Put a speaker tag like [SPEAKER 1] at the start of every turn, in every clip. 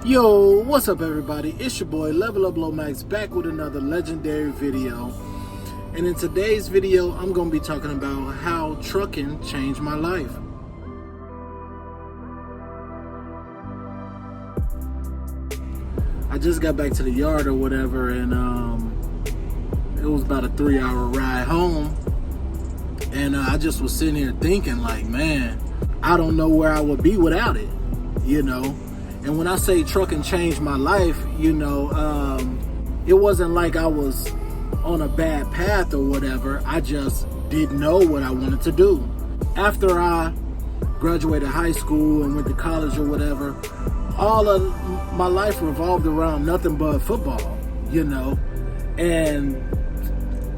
[SPEAKER 1] Yo, what's up everybody? It's your boy Level Up Lomax back with another legendary video. And in today's video, I'm going to be talking about how trucking changed my life. I just got back to the yard or whatever, and it was about a 3-hour ride home. And I just was sitting here thinking like, man, I don't know where I would be without it, you know? And when I say trucking changed my life, you know, it wasn't like I was on a bad path or whatever. I just didn't know what I wanted to do. After I graduated high school and went to college or whatever, all of my life revolved around nothing but football, you know. And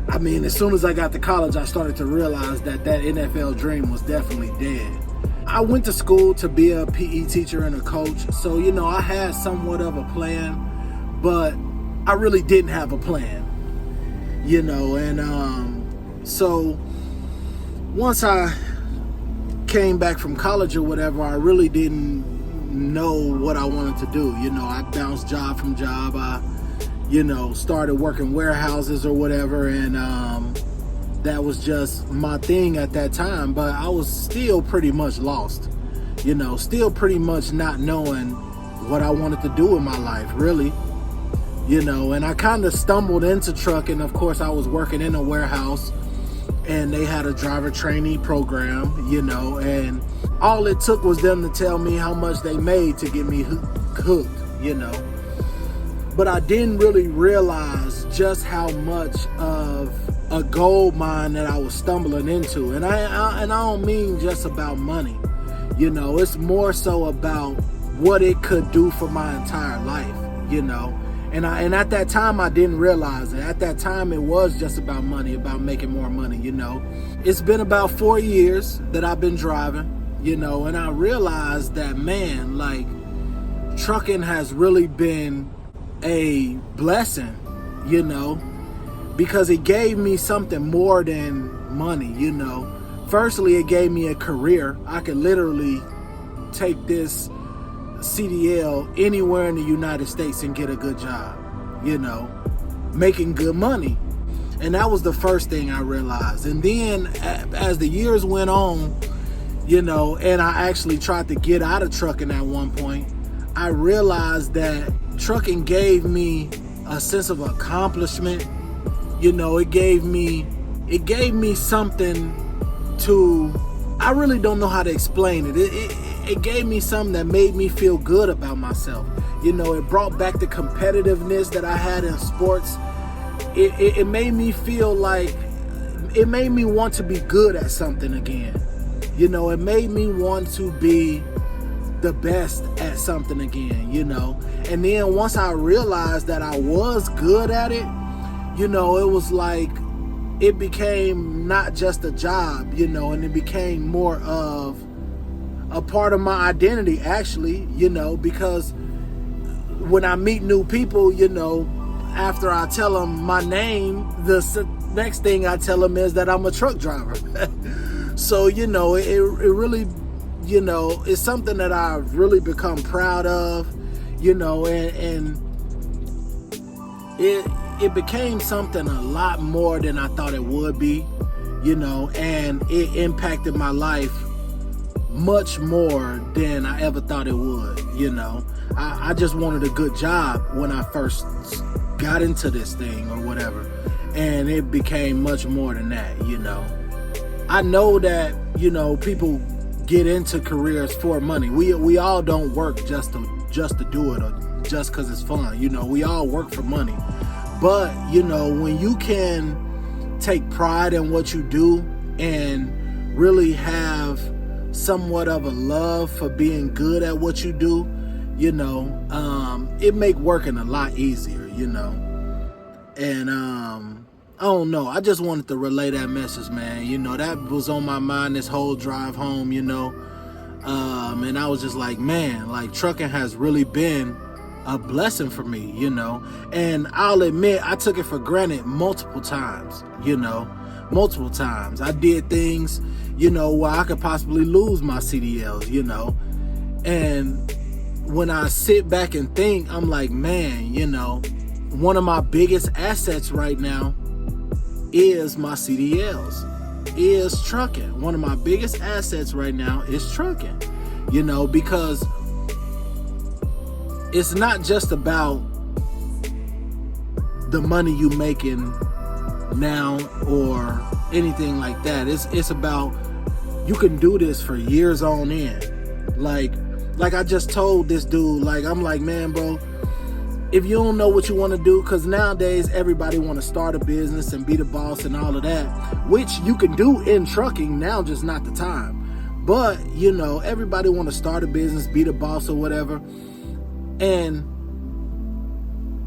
[SPEAKER 1] I mean, as soon as I got to college, I started to realize that that NFL dream was definitely dead. I went to school to be a PE teacher and a coach, so, you know, I had somewhat of a plan, but I really didn't have a plan, you know. And so once I came back from college or whatever, I really didn't know what I wanted to do. You know, I bounced job from job. I, you know, started working warehouses or whatever, and that was just my thing at that time. But I was still pretty much lost, you know, still pretty much not knowing what I wanted to do in my life, really, you know. And I kind of stumbled into trucking. Of course, I was working in a warehouse, and they had a driver trainee program, you know, and all it took was them to tell me how much they made to get me hooked, you know. But I didn't really realize just how much of a gold mine that I was stumbling into. And I don't mean just about money, you know. It's more so about what it could do for my entire life, you know. And at that time, I didn't realize it. At that time, it was just about money, about making more money, you know. It's been about 4 years that I've been driving, you know, and I realized that, man, like, trucking has really been a blessing, you know, because it gave me something more than money, you know. Firstly, it gave me a career. I could literally take this CDL anywhere in the United States and get a good job, you know, making good money. And that was the first thing I realized. And then as the years went on, you know, and I actually tried to get out of trucking at one point, I realized that trucking gave me a sense of accomplishment. You know, it gave me something to, I really don't know how to explain it. It gave me something that made me feel good about myself. You know, it brought back the competitiveness that I had in sports. It made me feel like, it made me want to be good at something again. You know, it made me want to be the best at something again, you know. And then once I realized that I was good at it, you know, it was like, it became not just a job, you know, and it became more of a part of my identity, actually, you know, because when I meet new people, you know, after I tell them my name, the next thing I tell them is that I'm a truck driver. So, you know, it really, you know, it's something that I've really become proud of, you know, and it became something a lot more than I thought it would be, you know, and it impacted my life much more than I ever thought it would, you know. I just wanted a good job when I first got into this thing or whatever, and it became much more than that, you know. I know that, you know, people get into careers for money. We all don't work just to do it or just because it's fun, you know. We all work for money. But, you know, when you can take pride in what you do and really have somewhat of a love for being good at what you do, you know, it make working a lot easier, you know. And I don't know, I just wanted to relay that message, man. You know, that was on my mind this whole drive home, you know. And I was just like, man, like, trucking has really been a blessing for me, you know. And I'll admit, I took it for granted multiple times, you know, multiple times. I did things, you know, where I could possibly lose my CDLs, you know. And when I sit back and think, I'm like, man, you know, one of my biggest assets right now is my CDLs, is trucking. One of my biggest assets right now is trucking, you know, because it's not just about the money you making now or anything like that. It's about, you can do this for years on end. Like I just told this dude, like, I'm like, man, bro, if you don't know what you want to do, because nowadays everybody want to start a business and be the boss and all of that, which you can do in trucking now, just not the time. But, you know, everybody want to start a business, be the boss or whatever. And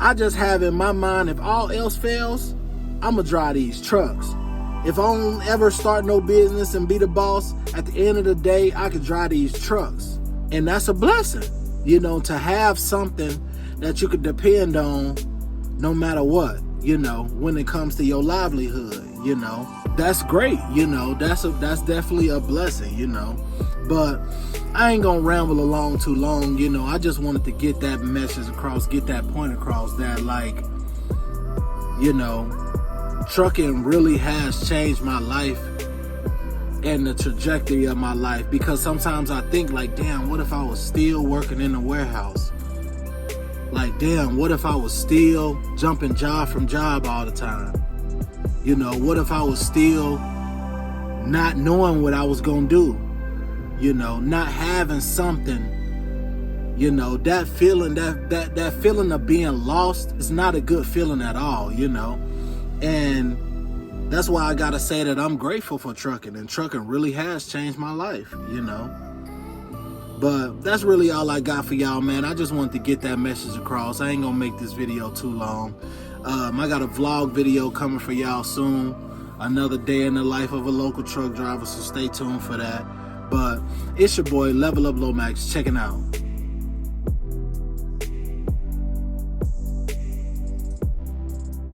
[SPEAKER 1] I just have in my mind, if all else fails, I'm going to drive these trucks. If I don't ever start no business and be the boss, at the end of the day, I can drive these trucks. And that's a blessing, you know, to have something that you could depend on no matter what, you know, when it comes to your livelihood, you know. That's great, you know, that's definitely a blessing, you know. But I ain't gonna ramble along too long, you know. I just wanted to get that message across, get that point across, that, like, you know, trucking really has changed my life and the trajectory of my life. Because sometimes I think, like, damn, what if I was still working in the warehouse? Like, damn, what if I was still jumping job from job all the time? You know, what if I was still not knowing what I was gonna do? You know, not having something, you know, that feeling, that feeling of being lost is not a good feeling at all, you know. And that's why I gotta say that I'm grateful for trucking, and trucking really has changed my life, you know. But that's really all I got for y'all, man. I just wanted to get that message across. I ain't gonna make this video too long. I got a vlog video coming for y'all soon. Another day in the life of a local truck driver, so stay tuned for that. But it's your boy, Level Up Lomax, checking out.